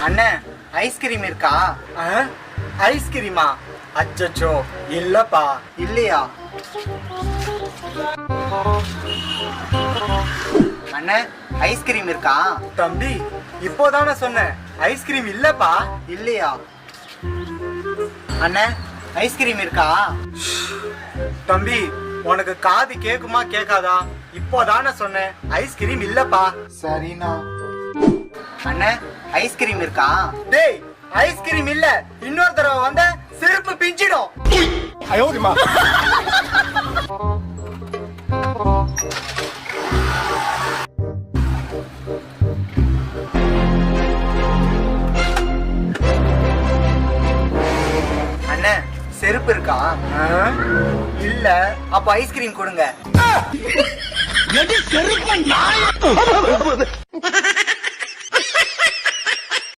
அண்ணே ஐஸ்கிரீம் இருக்கா? ஐஸ்கிரீமா? அச்சோ இல்லப்பா. இல்லையா? அண்ணே ஐஸ்கிரீம் இருக்கா? தம்பி இப்போதானே சொன்னேன் ஐஸ்கிரீம் இல்லப்பா. இல்லையா? அண்ணே ஐஸ்கிரீம் இருக்கா? தம்பி உனக்கு காது கேக்குமா கேட்காதா? இப்போதானே சொன்னேன் ஐஸ்கிரீம் இல்லப்பா. சரிண்ணா. அண்ணே ஐஸ்கிரீம் இருக்கா? டேய் ஐஸ்கிரீம் இல்ல, இன்னொரு தடவை வந்த செருப்பு பிஞ்சிடும். அண்ணே செருப்பு இருக்கா? இல்ல. அப்ப ஐஸ்கிரீம் கொடுங்க.